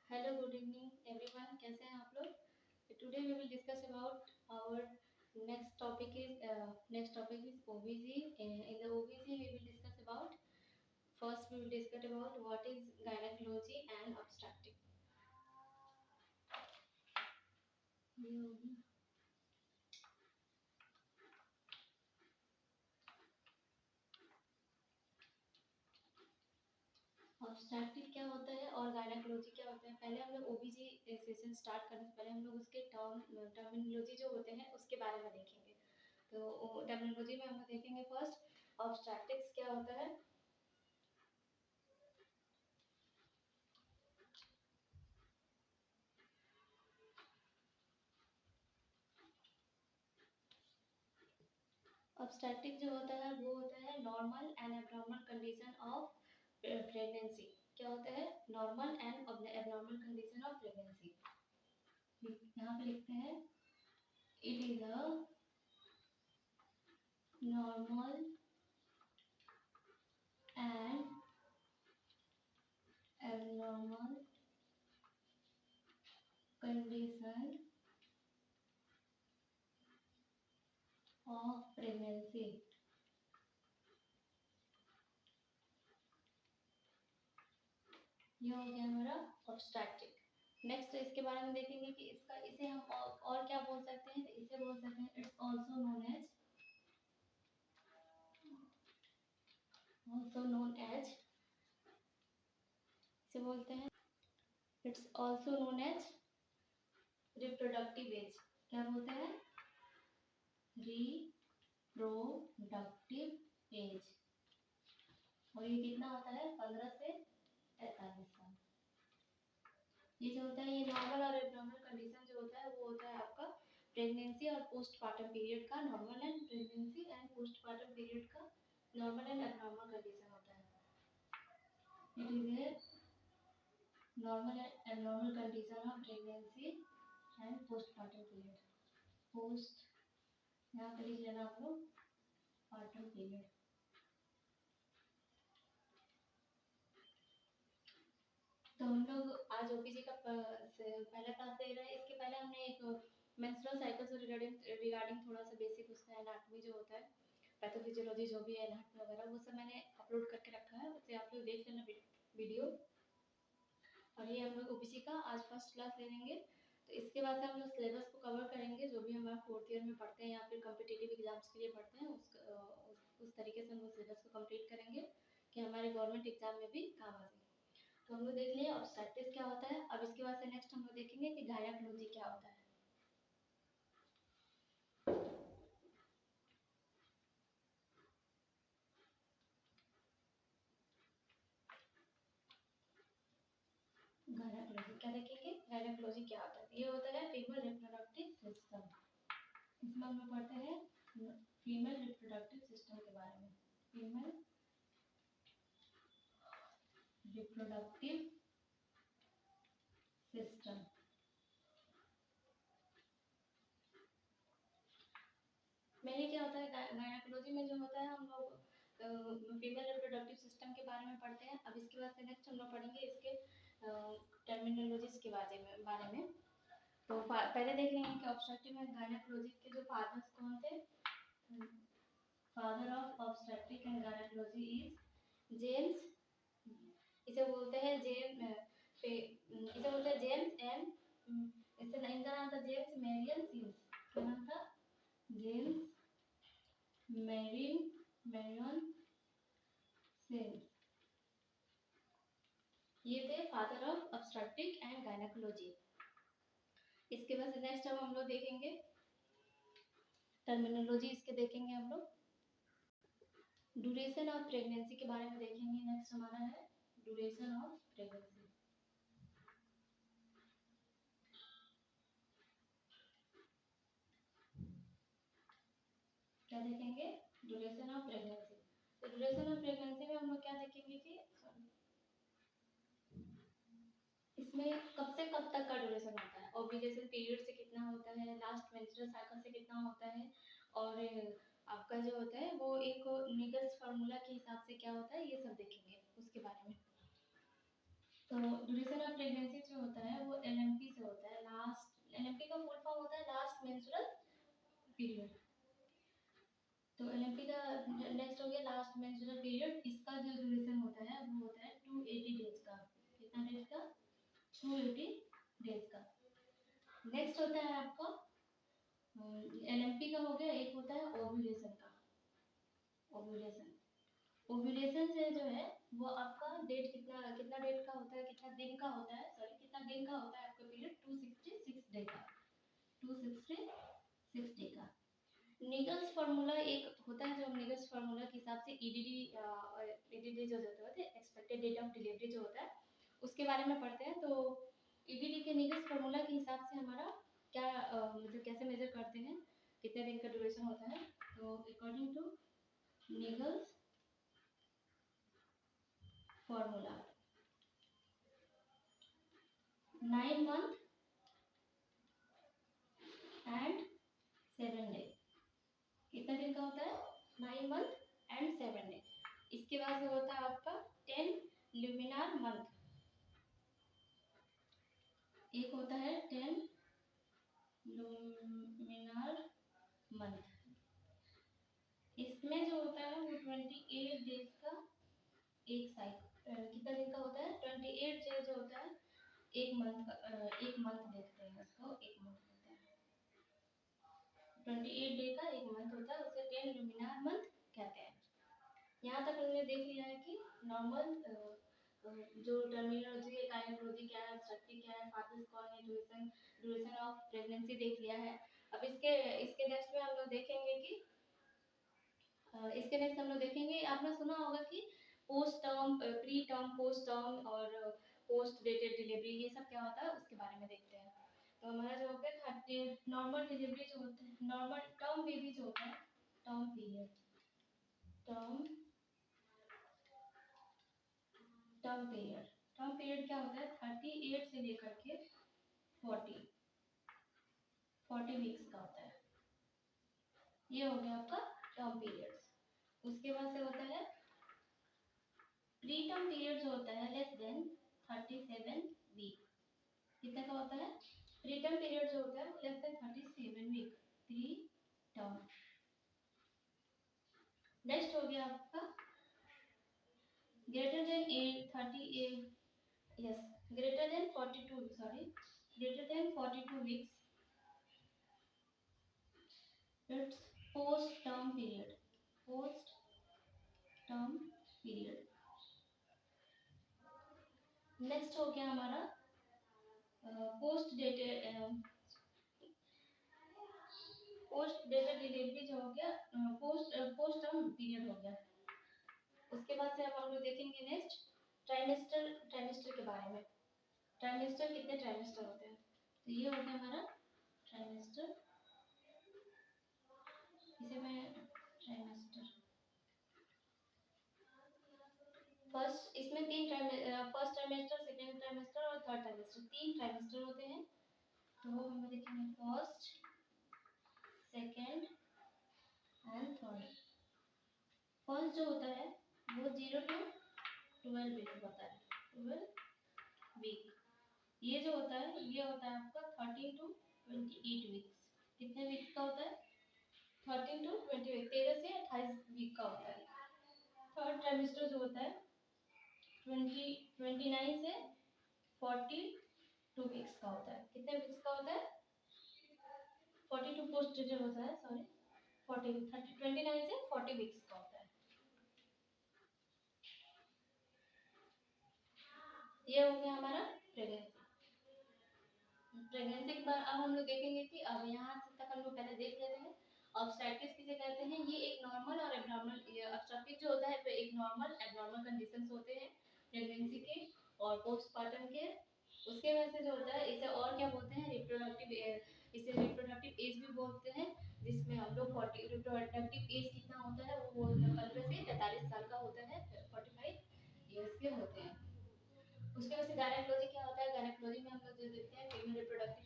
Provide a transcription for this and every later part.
Hello good evening everyone, कैसे हैं आप लोग। Today we will discuss about our next topic is OBG. In the OBG we will discuss about first we will discuss about what is gynaecology and obstetric. Obstetric क्या होता है और gynaecology क्या होता है। पहले हम लोग ओबीजी सेशन स्टार्ट करने से पहले हम लोग उसके टर्मिनोलॉजी जो होते हैं उसके बारे में देखेंगे। तो टर्मिनोलॉजी में हम लोग देखेंगे फर्स्ट ऑब्स्टेट्रिक्स क्या होता है। ऑब्स्टेट्रिक जो होता है वो होता है normal and abnormal condition of pregnancy. क्या होता है normal and abnormal condition of pregnancy. यहाँ पे लिखते हैं it is a normal and abnormal condition of pregnancy. ये हो गया हमारा ऑब्स्टेट्रिक। नेक्स्ट इसके बारे में देखेंगे कि इसका इसे हम और क्या बोल सकते हैं। तो इसे बोल सकते हैं इट्स ऑल्सो नोन एज इसे बोलते हैं it's also known as reproductive age. क्या बोलते हैं रिप्रोडक्टिव एज। और ये कितना होता है 15 से 45 साल। ये जो होता है ये नॉर्मल और एब्नॉर्मल कंडीशन जो होता है वो होता है आपका प्रेगनेंसी और पोस्टपार्टम पीरियड का normal and pregnancy and postpartum period का नॉर्मल एंड एब्नॉर्मल कंडीशन होता है। It is a normal and abnormal condition of pregnancy and postpartum period. Post यहाँ पे लिख लेना आप लोग पार्टम पीरियड। तो हम लोग आज ओपीजी का पहला क्लास ले रहे हैं। इसके पहले हमने एक मेंस्ट्रुअल साइकिल से रिगार्डिंग थोड़ा सा बेसिक उसका एनाटॉमी जो होता है पैथोफिजियोलॉजी जो भी है एनाटॉमी वगैरह वो सब मैंने अपलोड करके रखा है, उसे आप लोग देख लेना वीडियो। और ये हम लोग ओपीसी का आज फर्स्ट क्लास ले लेंगे। तो इसके बाद हम लोग सिलेबस को कवर करेंगे जो भी हमारा फोर्थ ईयर में पढ़ते हैं या फिर कॉम्पिटिटिव एग्जाम्स के लिए पढ़ते हैं उस तरीके से हम लोग सिलेबस को कंप्लीट करेंगे कि हमारे गवर्नमेंट एग्जाम में भी काम आ जाए। तो हम लोग देख लिए ऑब्स्टेट्रिक्स क्या होता है। अब इसके बाद से नेक्स्ट हम लोग देखेंगे कि गायनेकोलॉजी क्या होता है। गायनेकोलॉजी क्या देखेंगे, गायनेकोलॉजी क्या होता है। ये होता है फीमेल रिप्रोडक्टिव सिस्टम। इसमें हम लोग पढ़ते हैं फीमेल रिप्रोडक्टिव सिस्टम के बारे में। फीमेल रिप्रोडक्टिव सिस्टम मेरे क्या होता है गायनेकोलॉजी में जो होता है हम लोग फीमेल रिप्रोडक्टिव सिस्टम के बारे में पढ़ते हैं। अब इसके बाद से नेक्स्ट हम लोग पढ़ेंगे इसके टर्मिनोलॉजीज के बारे में। तो पहले देख लेंगे कि ऑब्स्टेट्रिक एंड गायनेकोलॉजी के जो फादर्स कौन थे। Father of obstetric and gynaecology is James. इसे बोलते हैं जेम्स एंड इनका नाम था जेम्स मेरियन सीम्स। क्या नाम था जेम्स मैरियन सीम्स। ये थे father of obstetric and gynaecology. इसके बाद नेक्स्ट हम लोग देखेंगे टर्मिनोलॉजी इसके देखेंगे हम लोग। ड्यूरेशन ऑफ प्रेगनेंसी के बारे में देखेंगे। नेक्स्ट हमारा है ड्यूरेशन ऑफ प्रेगनेंसी। क्या देखेंगे ड्यूरेशन ऑफ प्रेगनेंसी। तो ड्यूरेशन ऑफ प्रेगनेंसी में हम लोग क्या देखेंगे कि इसमें कब से कब तक का ड्यूरेशन होता है, ओव्यूलेशन पीरियड से कितना होता है, लास्ट मेंस्ट्रुअल साइकिल से कितना होता है, और आपका जो होता है वो एक निगल्स फार्मूला के हिसाब से क्या होता है ये सब देखेंगे उसके बारे में। तो ड्यूरेशन ऑफ प्रेगनेंसी जो होता है वो एलएमपी से होता है। लास्ट एलएमपी का फुल फॉर्म होता है लास्ट मेंस्ट्रुअल पीरियड। तो एलएमपी का नेक्स्ट हो गया लास्ट मेंस्ट्रुअल पीरियड। इसका जो ड्यूरेशन होता है वो होता है 280 डेज का। कितना डेज का? 280 डेज का। नेक्स्ट होता है आपका एलएमपी का हो गया, एक होता है ओव्यूलेशन का। ओव्यूलेशन ओव्यूलेशन से जो है वो आपका डेट कितना कितना डेट का होता है, कितना दिन का होता है, सॉरी कितना दिन का होता है आपका पीरियड? 266 डे का। 266 डे का। निगल्स फार्मूला एक होता है जो निगल्स फार्मूला के हिसाब से ईडीडी जो होता है एक्सपेक्टेड डेट ऑफ डिलीवरी जो होता है उसके बारे में पढ़ते हैं। तो ईडीडी के निगल्स फार्मूला के हिसाब से हमारा क्या मतलब कैसे मेजर करते हैं कितने दिन का ड्यूरेशन होता है। तो according to Naegele's formula 9 month and 7 day. कितना दिन का होता है? 9 month एंड 7 डे। इसके बाद से होता है आपका 10 ल्यूमिनार मंथ। एक होता है 10 ल्यूमिनार मंथ। इसमें जो होता है वो 28 डेज का एक साइकिल कितना दिन का होता है? 28 डेज जो होता है एक मंथ का एक मंथ देखते हैं उसको एक मंथ होता है। 28 डे का एक मंथ होता है उसे 10 ल्यूमिनार मंथ कहते हैं। यहाँ तक हमने देख लिया है कि नॉर्मल जो टर्मिनोलॉजी है, गायनेकोलॉजी क्या है, स्ट्रक्चर क्या है, फादर्स कौन है, ड्यूरेशन ड्यूरेशन ऑफ प्रेगनेंसी देख लिया है। अब इसके इसके नेक्स्ट में हम लोग देखेंगे कि इसके नेक्स्ट हम लोग देखेंगे आपने सुना होगा कि post term pre term post term और पोस्ट डेटेड डिलीवरी ये सब क्या होता है उसके बारे में देखते हैं। तो हमारा जो होगा 30 नॉर्मल डिलीवरी जो होता है नॉर्मल टर्म बेबी जो होता है term period term term period क्या होता है? 38 से लेकर के 40 वीक्स का होता है। ये हो गया आपका टर्म पीरियड। उसके बाद से होता है प्री टर्म पीरियड जो होता है लेस देन 37 वीक। कितने का होता है? प्री टर्म पीरियड जो होता है वो less than 37 week pre term. Next हो गया आपका greater than 38 yes greater than 42 sorry greater than 42 weeks it's post term period post term period। Next हो गया हमारा पोस्ट डेटेड डिलीवरी जो हो गया पोस्ट टर्म पीरियड हो गया। उसके बाद से अब हम लोग देखेंगे नेक्स्ट ट्राइमेस्टर के बारे में। ट्राइमेस्टर कितने ट्राइमेस्टर होते हैं? तो ये हो गया हमारा ट्राइमेस्टर। इसे मैं ट्राइमेस्टर फर्स्ट इसमें फर्स्ट ट्राइमेस्टर सेकेंड ट्राइमेस्टर और थर्ड ट्राइमेस्टर तीन ट्राइमेस्टर होते हैं। तो हम देखेंगे first second and third. First जो होता है वो 0 to 12 वीक होता है 12 वीक। ये जो होता है ये होता है आपका 13 to 28 वीक्स। कितने वीक का होता है? 13 to 28 13 से 28 वीक का होता है। थर्ड ट्राइमेस्टर जो होता है 29 से 42 वीक्स का होता है। कितने वीक्स का होता है? 42 पोस्ट डेटेड होता है सॉरी 29 से 40 वीक्स का होता है। ये हो गया हमारा प्रेगनेंसी। प्रेगनेंसी के बाद अब हम लोग देखेंगे कि अब यहाँ तक हम लोग पहले देख लेते हैं ऑब्स्टेट्रिक्स किसे कहते हैं। ये एक नॉर्मल और एब्नॉर्मल ऑब्स्टेट्रिक जो होता है तो एक नॉर्मल एब्नॉर्मल कंडीशंस होते हैं प्रेगनेंसी के और पोस्टपार्टम के। उसके वजह से जो होता है इसे और क्या बोलते हैं इसे रिप्रोडक्टिव एज भी बोलते हैं। जिसमें हम लोग 40 रिप्रोडक्टिव एज कितना होता है वो 15 से 43 साल का होता है 45 ईयर्स के होते हैं। उसके बाद से गायनेकोलॉजी क्या होता है? गायनेकोलॉजी में हम लोग जो देखते हैं फीमेल रिप्रोडक्टिव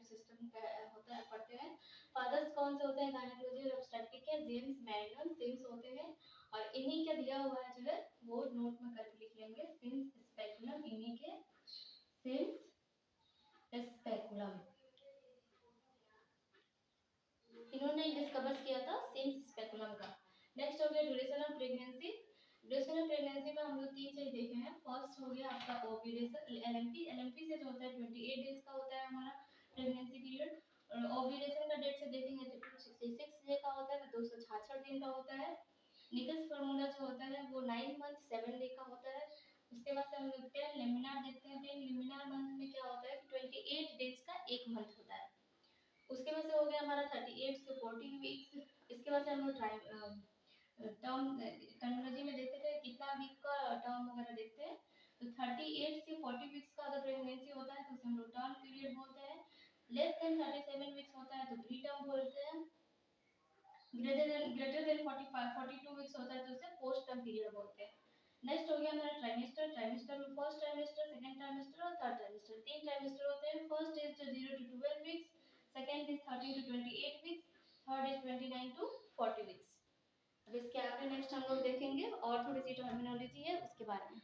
सिस्टम का होता है पढ़ते हैं। फादर्स कौन से होते हैं गायनेकोलॉजी और ऑब्स्टेट्रिक के? जेम्स मैरियन सिम्स होते हैं। और इन्हीं का दिया हुआ है जो है वो नोट में करके लिख लेंगे सिम्स सिंस स्पेकुलम, इन्होंने डिस्कवर किया था सिंस स्पेकुलम का। नेक्स्ट हो गया duration of pregnancy. Duration of pregnancy में हम लोग 3 चीज देखे हैं। फर्स्ट हो गया आपका ओव्यूलेशन, एलएमपी। एलएमपी से जो होता है 28 डेज का होता है हमारा प्रेगनेंसी पीरियड, और ओव्यूलेशन का डेट से देखेंगे तो 266 डे का होता है, 266 दिन का होता है। निकल्स फार्मूला जो होता है वो 9 मंथ 7 डे का होता है। उसके बाद से हम लोग 10 लिमिनार देखते हैं। 10 लिमिनार मंथ में क्या होता है कि 28 डेज का एक मंथ होता है। उसके बाद से हो गया हमारा 38 से 40 वीक्स। इसके बाद से हम लोग टर्म टर्मिनोलॉजी में देखते थे कितना वीक का टर्म वगैरह देखते हैं। तो 38 से 40 वीक्स का अगर प्रेगनेंसी होता है तो उसे हम लोग टर्म पीरियड बोलते हैं। लेस देन 37 वीक्स होता है तो प्री टर्म बोलते हैं। ग्रेटर देन 45 42 वीक्स होता है तो उसे पोस्ट टर्म पीरियड बोलते हैं। नेक्स्ट हो गया हमारा ट्राइमेस्टर। ट्राइमेस्टर में फर्स्ट ट्राइमेस्टर, सेकंड ट्राइमेस्टर और थर्ड ट्राइमेस्टर, 3 ट्राइमेस्टर होते हैं। First is 0 to 12 weeks, second is 13 to 28 weeks, third is 29 to 40 weeks. अब इसके आगे नेक्स्ट हम लोग देखेंगे और थोड़ी सी टर्मिनोलॉजी है उसके बारे में।